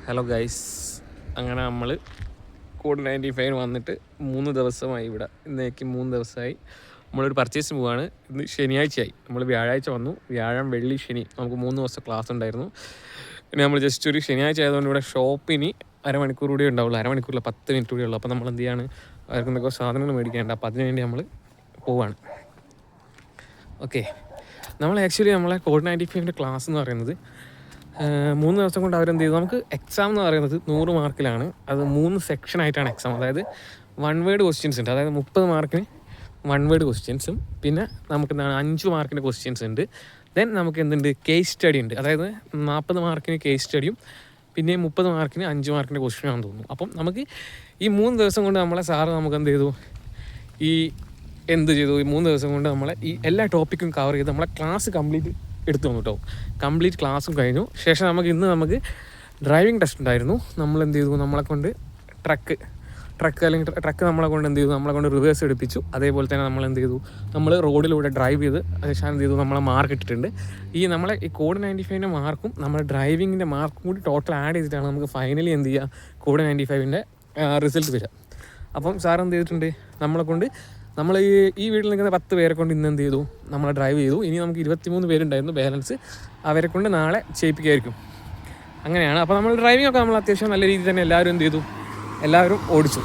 Hello guys, അങ്ങനെ നമ്മൾ code 95 വന്നിട്ട് 3 ദിവസമായി. ഇവിടെ ഇന്നേക്ക് 3 ദിവസമായി. നമ്മളൊരു പർച്ചേസിന് പോവുകയാണ്. ഇന്ന് ശനിയാഴ്ചയായി. നമ്മൾ വ്യാഴാഴ്ച വന്നു. വ്യാഴം, വെള്ളി, ശനി നമുക്ക് 3 ദിവസം ക്ലാസ് ഉണ്ടായിരുന്നു. പിന്നെ നമ്മൾ ജസ്റ്റ് ഒരു ശനിയാഴ്ച ആയതുകൊണ്ട് ഇവിടെ ഷോപ്പിന് അരമണിക്കൂർ കൂടി ഉണ്ടാവുള്ളൂ. അരമണിക്കൂറിൽ 10 മിനിറ്റ് കൂടി ഉള്ളൂ. അപ്പോൾ നമ്മൾ എന്ത് ചെയ്യാണ്, അവർക്ക് എന്തൊക്കെ സാധനങ്ങൾ മേടിക്കേണ്ട. അപ്പോൾ അതിന് വേണ്ടി നമ്മൾ പോവാണ്. ഓക്കെ, നമ്മൾ ആക്ച്വലി നമ്മളെ കോഡ് 95 ക്ലാസ് എന്ന് പറയുന്നത് 3 ദിവസം കൊണ്ട് അവരെന്ത് ചെയ്തു, നമുക്ക് എക്സാം എന്ന് പറയുന്നത് 100 മാർക്കിലാണ്. അത് 3 സെക്ഷനായിട്ടാണ് എക്സാം. അതായത് 1 വേർഡ് ക്വസ്റ്റ്യൻസ് ഉണ്ട്. അതായത് 30 മാർക്കിന് 1 വേർഡ് ക്വസ്റ്റ്യൻസും പിന്നെ നമുക്ക് എന്താണ് 5 മാർക്കിൻ്റെ ക്വസ്റ്റ്യൻസ് ഉണ്ട്. ദെൻ നമുക്ക് എന്തുണ്ട്, കേസ് സ്റ്റഡി ഉണ്ട്. അതായത് 40 മാർക്കിന് കേസ് സ്റ്റഡിയും പിന്നെ 30 മാർക്കിന് 5 മാർക്കിൻ്റെ ക്വസ്റ്റ്യനാണെന്ന് തോന്നുന്നു. അപ്പം നമുക്ക് ഈ 3 ദിവസം കൊണ്ട് നമ്മളെ സാറ് നമുക്ക് എന്ത് ചെയ്തു, ഈ 3 ദിവസം കൊണ്ട് നമ്മളെ ഈ എല്ലാ ടോപ്പിക്കും കവർ ചെയ്ത് നമ്മളെ ക്ലാസ് കംപ്ലീറ്റ് എടുത്തു വന്നു കേട്ടോ. കംപ്ലീറ്റ് ക്ലാസ്സും കഴിഞ്ഞു. ശേഷം നമുക്ക് ഡ്രൈവിംഗ് ടെസ്റ്റ് ഉണ്ടായിരുന്നു. നമ്മൾ എന്ത് ചെയ്തു, നമ്മളെ കൊണ്ട് ട്രക്ക് നമ്മളെ കൊണ്ട് എന്ത് ചെയ്തു, നമ്മളെ കൊണ്ട് റിവേഴ്സ് എടുപ്പിച്ചു. അതേപോലെ തന്നെ നമ്മൾ എന്ത് ചെയ്തു, നമ്മൾ റോഡിലൂടെ ഡ്രൈവ് ചെയ്ത് ശേഷം എന്ത് ചെയ്തു, നമ്മളെ മാർക്ക് ഇട്ടിട്ടുണ്ട്. നമ്മളെ ഈ കോഡ് 95 മാർക്കും നമ്മുടെ ഡ്രൈവിങ്ങിൻ്റെ മാർക്കും കൂടി ടോട്ടൽ ആഡ് ചെയ്തിട്ടാണ് നമുക്ക് ഫൈനലി എന്ത് ചെയ്യുക, കോഡ് 95 റിസൾട്ട് വരിക. അപ്പം സാർ എന്ത് ചെയ്തിട്ടുണ്ട്, നമ്മൾ ഈ വീട്ടിൽ നിൽക്കുന്ന 10 പേരെ കൊണ്ട് ഇന്ന് എന്ത് ചെയ്തു, നമ്മളെ ഡ്രൈവ് ചെയ്തു. ഇനി നമുക്ക് 23 പേരുണ്ടായിരുന്നു ബാലൻസ്, അവരെ കൊണ്ട് നാളെ ചെയ്യിപ്പിക്കുമായിരിക്കും. അങ്ങനെയാണ്. അപ്പോൾ നമ്മൾ ഡ്രൈവിംഗ് ഒക്കെ നമ്മൾ അത്യാവശ്യം നല്ല രീതിയിൽ തന്നെ എല്ലാവരും ഓടിച്ചു.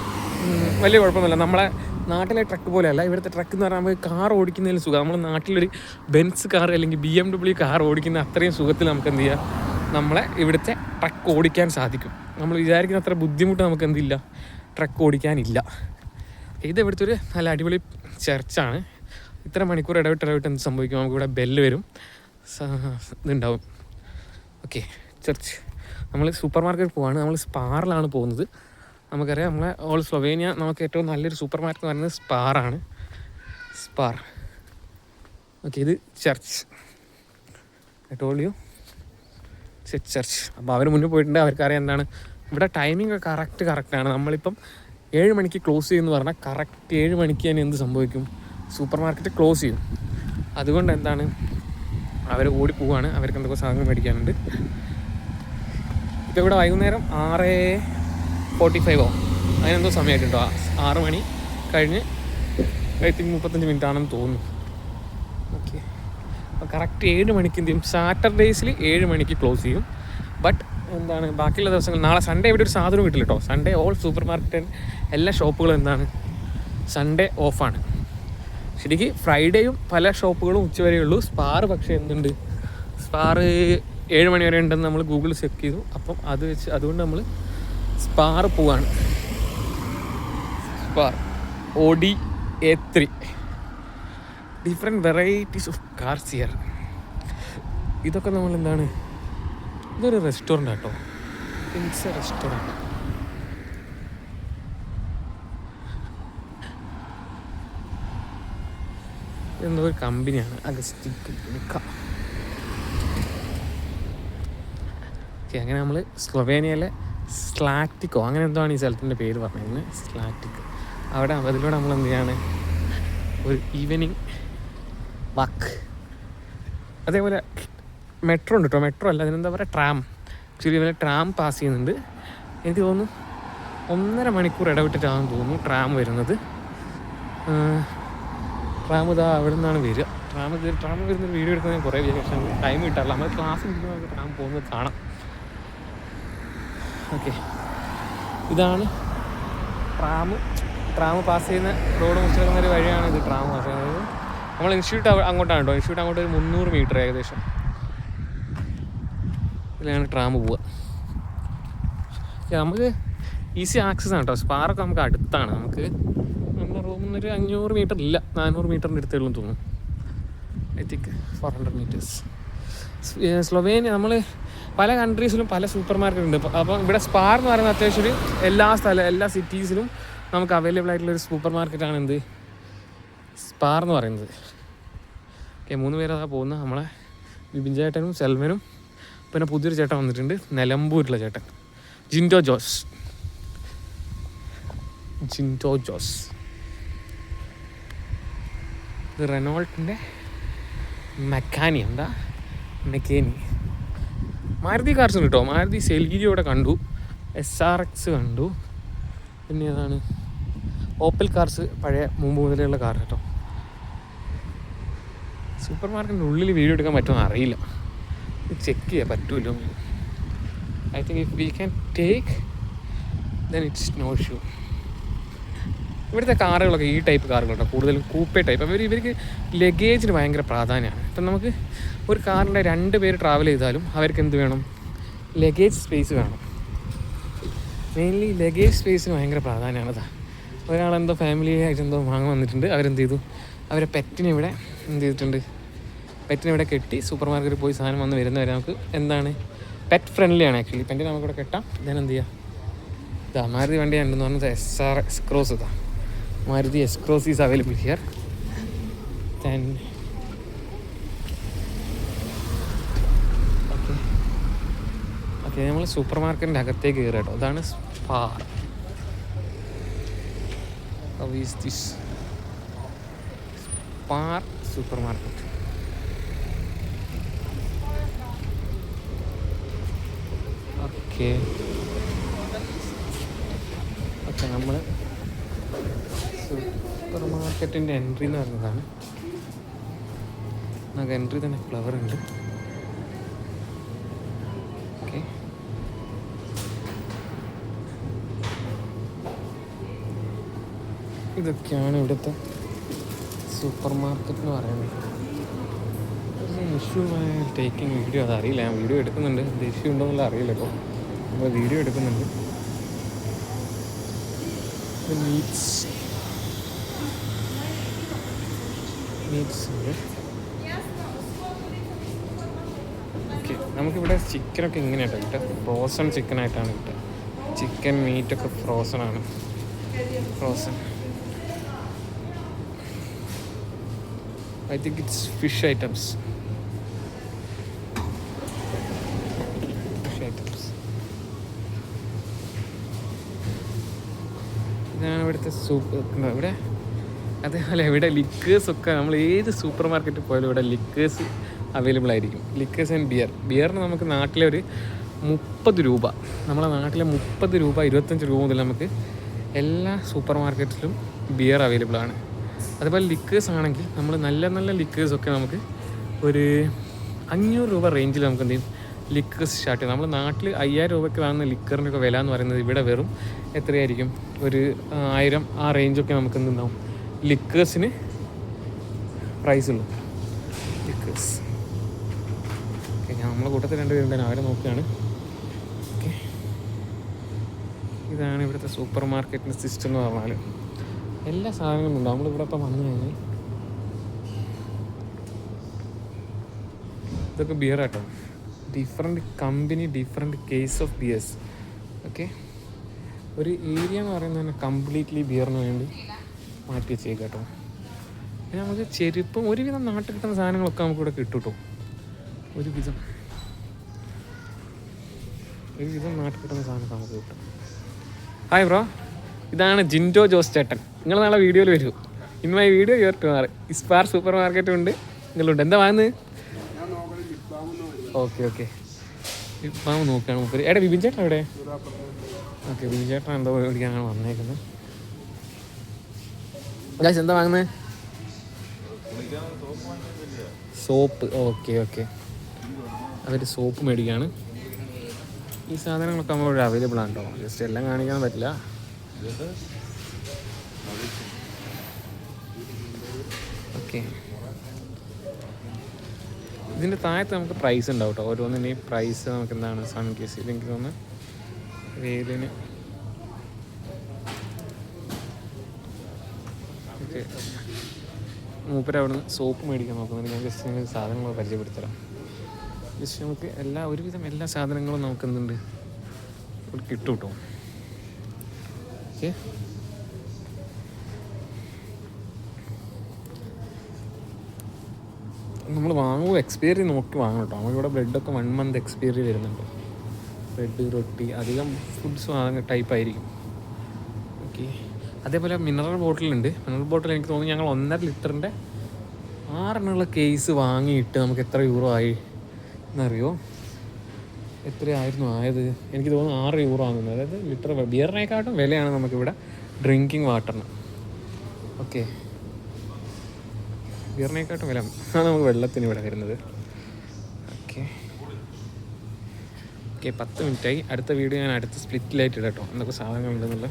വലിയ കുഴപ്പമൊന്നുമില്ല. നമ്മളെ നാട്ടിലെ ട്രക്ക് പോലെയല്ല. ഇവിടുത്തെ ട്രക്ക് എന്ന് പറഞ്ഞാൽ നമുക്ക് കാർ ഓടിക്കുന്നതിൽ സുഖം. നമ്മൾ നാട്ടിലൊരു ബെൻസ് കാർ അല്ലെങ്കിൽ BMW കാർ ഓടിക്കുന്ന അത്രയും സുഖത്തിൽ നമുക്ക് എന്ത് ചെയ്യാം, നമ്മളെ ഇവിടുത്തെ ട്രക്ക് ഓടിക്കാൻ സാധിക്കും. നമ്മൾ വിചാരിക്കുന്ന അത്ര ബുദ്ധിമുട്ട് നമുക്ക് എന്തില്ല, ട്രക്ക് ഓടിക്കാനില്ല. ഇത് ഇവിടുത്തെ ഒരു നല്ല അടിപൊളി ചർച്ചാണ്. ഇത്ര മണിക്കൂർ ഇടവിട്ട് എന്ത് സംഭവിക്കും, നമുക്കിവിടെ ബെല്ല് വരും, ഇതുണ്ടാവും. Okay, church. നമ്മൾ സൂപ്പർ മാർക്കറ്റ് പോവാണ്. നമ്മൾ സ്പാറിലാണ് പോകുന്നത്. നമുക്കറിയാം നമ്മളെ ഓൾ സ്ലൊവേനിയ നമുക്ക് ഏറ്റവും നല്ലൊരു സൂപ്പർ മാർക്കറ്റ് എന്ന് പറയുന്നത് സ്പാറാണ്. സ്പാർ. ഓക്കെ, ഇത് church. I told you church. അപ്പോൾ അവർ മുന്നിൽ പോയിട്ടുണ്ട്. അവർക്കറിയാം എന്താണ് ഇവിടെ ടൈമിംഗ് കറക്റ്റാണ്. നമ്മളിപ്പം 7 മണിക്ക് ക്ലോസ് ചെയ്യുമെന്ന് പറഞ്ഞാൽ കറക്റ്റ് 7 മണിക്ക് തന്നെ എന്ത് സംഭവിക്കും, സൂപ്പർ മാർക്കറ്റ് ക്ലോസ് ചെയ്യും. അതുകൊണ്ട് എന്താണ് അവർ ഓടിപ്പോവാണ്. അവർക്ക് എന്തൊക്കെ സാധനം മേടിക്കാനുണ്ട്. ഇപ്പോൾ ഇവിടെ വൈകുന്നേരം 6:45 അതിനെന്തോ സമയമായിട്ടുണ്ടോ, 6 മണി കഴിഞ്ഞ് 35 മിനിറ്റ് ആണെന്ന് തോന്നുന്നു. ഓക്കെ, അപ്പോൾ കറക്റ്റ് 7 മണിക്ക് എന്ത് ചെയ്യും, സാറ്റർഡേയ്സിൽ 7 മണിക്ക് ക്ലോസ് ചെയ്യും. ബട്ട് എന്താണ് ബാക്കിയുള്ള ദിവസങ്ങൾ, നാളെ സൺഡേ ഇവിടെ ഒരു സാധനം കിട്ടില്ല കേട്ടോ. സൺഡേ ഓൾ സൂപ്പർ മാർക്കറ്റ് എല്ലാ ഷോപ്പുകളും എന്താണ് സൺഡേ ഓഫാണ്. ശരിക്കും ഫ്രൈഡേയും പല ഷോപ്പുകളും ഉച്ചവരെ ഉള്ളൂ. സ്പാർ പക്ഷേ എന്തുണ്ട്, സ്പാർ 7 മണി വരെ ഉണ്ടെന്ന് നമ്മൾ ഗൂഗിളിൽ ചെക്ക് ചെയ്തു. അപ്പം അതുകൊണ്ട് നമ്മൾ സ്പാർ പോവാണ്. സ്പാർ Audi A3, different varieties of cars here. ഇതൊക്കെ നമ്മൾ എന്താണ്, ഇതൊരു റെസ്റ്റോറൻ്റ് ആട്ടോ. It's A restaurant. എന്തോ ഒരു കമ്പനിയാണ്, അഗസ്റ്റിക്. ഓക്കെ, അങ്ങനെ നമ്മൾ സ്ലൊവേനിയയിലെ സ്ലാറ്റിക്കോ അങ്ങനെ എന്തോ ആണ് ഈ സ്ഥലത്തിൻ്റെ പേര് പറഞ്ഞിരുന്നത്, സ്ലാറ്റിക്. അതിലൂടെ നമ്മൾ എന്ത് ചെയ്യാണ്, ഒരു ഈവനിങ് വാക്ക്. അതേപോലെ മെട്രോ ഉണ്ട് കേട്ടോ. മെട്രോ അല്ല, അതിനെന്താ പറയുക, ട്രാം. ആക്ച്വലി ഇവരെ ട്രാം പാസ് ചെയ്യുന്നുണ്ട്. എനിക്ക് തോന്നുന്നു 1.5 മണിക്കൂർ ഇടവിട്ടിട്ടാണെന്ന് തോന്നുന്നു ട്രാം വരുന്നത്. ട്രാം ഇതാ അവിടെ നിന്നാണ് വരിക. ട്രാം വരുന്ന വീഡിയോ എടുക്കുന്നത് കുറേ പക്ഷേ ടൈം കിട്ടാറില്ല. നമ്മൾ ക്ലാസ് ഇരിക്കുമ്പോൾ നമുക്ക് ട്രാം പോകുന്നത് കാണാം. ഓക്കെ, ഇതാണ് ട്രാം പാസ് ചെയ്യുന്ന റോഡ് മുറിച്ചെടുക്കുന്ന ഒരു വഴിയാണ് ഇത്. ട്രാം പാസ് ചെയ്യുന്നത് നമ്മൾ ഇൻസ്റ്റിറ്റ്യൂട്ട് അങ്ങോട്ടാണ് കേട്ടോ. ഇൻസ്റ്റിറ്റ്യൂട്ട് അങ്ങോട്ട് ഒരു 300 മീറ്റർ ഏകദേശം ഇതിലാണ് ട്രാം പോവുക. നമുക്ക് ഈസി ആക്സസ് ആണ് കേട്ടോ. സ്പാറൊക്കെ നമുക്ക് അടുത്താണ്. നമുക്ക് നമ്മുടെ റൂമിൽ നിന്നൊരു 500 മീറ്റർ ഇല്ല, 400 മീറ്ററിൻ്റെ അടുത്തുള്ളൂ തോന്നുന്നു. I think 400 metres. സ്ലൊവേനിയ നമ്മൾ പല കൺട്രീസിലും പല സൂപ്പർ മാർക്കറ്റ് ഉണ്ട്. അപ്പം ഇവിടെ സ്പാർ എന്ന് പറയുന്നത് അത്യാവശ്യം ഒരു എല്ലാ സിറ്റീസിലും നമുക്ക് അവൈലബിൾ ആയിട്ടുള്ളൊരു സൂപ്പർ മാർക്കറ്റാണ് എന്ത്, സ്പാർ എന്ന് പറയുന്നത്. ഓക്കെ, 3 പേരതാ പോകുന്നത്. നമ്മളെ ബിബിൻ ചേട്ടനും സെൽവനും പിന്നെ പുതിയൊരു ചേട്ടൻ വന്നിട്ടുണ്ട്, നിലമ്പൂരിലുള്ള ചേട്ടൻ, ജിൻഡോ ജോസ്. ഇത് റെനോൾട്ടിൻ്റെ മെക്കാനി. മാരുതി കാർസ് ഉണ്ട് കേട്ടോ. മാരുതി സെലീരിയോ ഇവിടെ കണ്ടു, SRX കണ്ടു, പിന്നെ ഏതാണ് ഓപ്പൽ കാർസ്, പഴയ മുമ്പ് മുതലുള്ള കാർ കേട്ടോ. സൂപ്പർ മാർക്കറ്റിൻ്റെ ഉള്ളിൽ വീഡിയോ എടുക്കാൻ പറ്റുമോ അറിയില്ല, ചെക്ക് ചെയ്യാൻ പറ്റുമല്ലോ. I think if we can take then it's no issue. ഇവിടുത്തെ കാറുകളൊക്കെ ഈ ടൈപ്പ് കാറുകളുണ്ടോ, കൂടുതലും കൂപ്പേ ടൈപ്പ്. ഇവർക്ക് ലഗേജിന് ഭയങ്കര പ്രാധാന്യമാണ്. ഇപ്പം നമുക്ക് ഒരു കാറിൻ്റെ 2 പേര് ട്രാവൽ ചെയ്താലും അവർക്ക് എന്ത് വേണം, ലഗേജ് സ്പേസ് വേണം. മെയിൻലി ലഗേജ് സ്പേസിന് ഭയങ്കര പ്രാധാന്യമാണ്. അതാ ഒരാളെന്തോ ഫാമിലി ആയിട്ട് എന്തോ വാങ്ങാൻ വന്നിട്ടുണ്ട്. അവരെന്ത് ചെയ്തു, അവരെ പെറ്റിനെ ഇവിടെ എന്ത് ചെയ്തിട്ടുണ്ട്, പെറ്റിനെ ഇവിടെ കെട്ടി സൂപ്പർ മാർക്കറ്റിൽ പോയി സാധനം വന്ന് വരുന്നവരെ നമുക്ക് എന്താണ് പെറ്റ് ഫ്രണ്ട്ലിയാണ്. ആക്ച്വലി പെറ്റിനെ നമുക്കിവിടെ കെട്ടാം. ഞാൻ എന്ത് ചെയ്യാം, ഇതാ മാരുതി വണ്ടി ഉണ്ടെന്ന് പറഞ്ഞത് SRX ക്രോസ്. ഇതാ Maruti S-Cross is available here. Then okay നമ്മൾ സൂപ്പർ മാർക്കറ്റിൻ്റെ അകത്തേക്ക് കയറുക കേട്ടോ. അതാണ് സ്പാർ. How is this? Spar supermarket. Okay okay നമ്മൾ സൂപ്പർ മാർക്കറ്റിൻ്റെ എൻട്രി എന്ന് പറഞ്ഞതാണ്. നമുക്ക് എൻട്രി തന്നെ ഫ്ലവർ ഉണ്ട്. ഓക്കെ ഇതൊക്കെയാണ് ഇവിടുത്തെ സൂപ്പർ മാർക്കറ്റ് എന്ന് പറയുന്നത്. ഇഷ്യൂ ടേക്കിംഗ് വീഡിയോ അതറിയില്ല, ഞാൻ വീഡിയോ എടുക്കുന്നുണ്ട്. എന്ത് ഇഷ്യൂ ഉണ്ടോയെന്നുള്ള അറിയില്ല. ഇപ്പോൾ നമ്മൾ വീഡിയോ എടുക്കുന്നുണ്ട്. മീറ്റ്സ് ഉണ്ട്. ഓക്കെ നമുക്കിവിടെ ചിക്കനൊക്കെ ഇങ്ങനെയാട്ടോ കിട്ടുക, ഫ്രോസൺ ചിക്കനായിട്ടാണ് കിട്ടുക. ചിക്കൻ മീറ്റൊക്കെ frozen. I think it's fish items. ഇതാണ് ഇവിടുത്തെ സൂപ്പ്. ഇവിടെ അതേപോലെ ഇവിടെ ലിക്കേഴ്സൊക്കെ നമ്മൾ ഏത് സൂപ്പർ മാർക്കറ്റിൽ പോയാലും ഇവിടെ ലിക്കേഴ്സ് അവൈലബിൾ ആയിരിക്കും. ലിക്കേഴ്സ് ആൻഡ് ബിയറിന് നമുക്ക് നാട്ടിലെ ഒരു 30 രൂപ, നമ്മളെ നാട്ടിലെ 30 രൂപ 25 രൂപ മുതൽ നമുക്ക് എല്ലാ സൂപ്പർ മാർക്കറ്റിലും ബിയർ അവൈലബിൾ ആണ്. അതുപോലെ ലിക്കേഴ്സ് ആണെങ്കിൽ നമ്മൾ നല്ല ലിക്കേഴ്സൊക്കെ നമുക്ക് ഒരു 500 രൂപ റേഞ്ചിൽ നമുക്ക് എന്ത് ചെയ്യും ലിക്കേഴ്സ് സ്റ്റാർട്ട് ചെയ്യും. നമ്മൾ നാട്ടിൽ 5000 രൂപയ്ക്ക് വാങ്ങുന്ന ലിക്കറിൻ്റെയൊക്കെ വില എന്ന് പറയുന്നത് ഇവിടെ വെറും എത്രയായിരിക്കും, ഒരു 1000 ആ റേഞ്ചൊക്കെ നമുക്ക് എന്തുണ്ടാവും ലിക്കേഴ്സിന് പ്രൈസ് ഉള്ളൂ. ലിക്കേഴ്സ് ഓക്കെ ഞാൻ നമ്മളെ കൂട്ടത്തിൽ 2 പേരുണ്ടായിരുന്നു, അവരെ നോക്കുകയാണ്. ഓക്കെ ഇതാണ് ഇവിടുത്തെ സൂപ്പർ മാർക്കറ്റിൻ്റെ സിസ്റ്റം എന്ന് പറഞ്ഞാൽ എല്ലാ സാധനങ്ങളും ഉണ്ട്. നമ്മളിവിടെ ഇപ്പം വന്നു കഴിഞ്ഞാൽ ഇതൊക്കെ ബിയർ ആട്ടോ, different company, different case of bears. Okay ഒരു ഏരിയ എന്ന് പറയുന്നത് തന്നെ കംപ്ലീറ്റ്ലി ബിയറിന് വേണ്ടി മാറ്റി വെച്ചേക്കാം കേട്ടോ. പിന്നെ നമുക്ക് ചെരുപ്പും ഒരുവിധം നാട്ടിൽ കിട്ടുന്ന സാധനങ്ങളൊക്കെ നമുക്കിവിടെ കിട്ടും കേട്ടോ. ഒരുവിധം നാട്ടിൽ കിട്ടുന്ന സാധനമൊക്കെ നമുക്ക് കിട്ടും. ഹായ് ബ്രോ, ഇതാണ് ജിൻഡോ ജോസ് ചേട്ടൻ. നിങ്ങൾ നാളെ വീഡിയോയിൽ വരൂ. In my video your to മാർ ഇസ്പാർ സൂപ്പർ മാർക്കറ്റും ഉണ്ട്, നിങ്ങളുണ്ട്. എന്താ വാങ്ങുന്നത്? ഓക്കെ ഇപ്പം നോക്കുകയാണ് മൂപ്പര്. എവിടെ ബിബിൻ ചേട്ടൻ എവിടെ? ഓക്കെ ബിബിൻ ചേട്ടൻ എന്തോ മേടിക്കാനാണ് വന്നേക്കുന്നത്. ഗായ്സ് എന്താ വാങ്ങുന്നത്? സോപ്പ്. ഓക്കെ അവർ സോപ്പ് മേടിക്കുകയാണ്. ഈ സാധനങ്ങളൊക്കെ നമ്മളിവിടെ അവൈലബിൾ ആണ് കേട്ടോ. ജസ്റ്റ് എല്ലാം കാണിക്കാൻ പറ്റില്ല. ഓക്കെ ഇതിൻ്റെ താഴത്ത് നമുക്ക് പ്രൈസ് ഉണ്ടാവും കേട്ടോ. ഓരോന്നിൻ്റെയും പ്രൈസ് നമുക്ക് എന്താണ് സൺ കേസ് ഇതെങ്കിൽ ഒന്ന് വേലിന്. ഓക്കെ മൂപ്പര് അവിടെ നിന്ന് സോപ്പ് മേടിക്കാൻ നോക്കുന്നുണ്ട്. ഞാൻ ജസ്റ്റ് നിങ്ങൾക്ക് സാധനങ്ങൾ പരിചയപ്പെടുത്തരാം. ജസ്റ്റ് നമുക്ക് ഒരുവിധം എല്ലാ സാധനങ്ങളും നമുക്ക് എന്തുണ്ട് കിട്ടും കേട്ടോ. ഓക്കെ നമ്മൾ വാങ്ങുമ്പോൾ എക്സ്പയറി നോക്കി വാങ്ങണം കേട്ടോ. നമ്മളിവിടെ ബ്രെഡൊക്കെ 1 മന്ത് എക്സ്പയറി വരുന്നുണ്ട്. ബ്രെഡ്, റൊട്ടി, അധികം ഫുഡ്സ് വാങ്ങുന്ന ടൈപ്പായിരിക്കും. ഓക്കെ അതേപോലെ മിനറൽ ബോട്ടിലുണ്ട്. മിനറൽ ബോട്ടിൽ എനിക്ക് തോന്നുന്നു ഞങ്ങൾ 1.5 ലിറ്ററിൻ്റെ 6 കേസ് വാങ്ങിയിട്ട് നമുക്ക് എത്ര യൂറോ ആയി എന്നറിയോ? എത്രയായിരുന്നു ആയത്? എനിക്ക് തോന്നുന്നു 6 യൂറോ ആണെന്ന്. അതായത് ലിറ്റർ ബിയറിനേക്കാട്ടും വിലയാണ് നമുക്കിവിടെ ഡ്രിങ്കിങ് വാട്ടറിന്. ഓക്കെ, ബിയറിനേക്കാട്ടും വില ആണ് നമുക്ക് വെള്ളത്തിന് ഇവിടെ വരുന്നത്. ഓക്കെ ഓക്കെ, 10 മിനിറ്റായി. അടുത്ത വീഡിയോ ഞാൻ അടുത്ത സ്പ്ലിറ്റിലായിട്ട് ഇടാം കേട്ടോ, എന്തൊക്കെ സാധനങ്ങളുണ്ടെന്നുള്ള.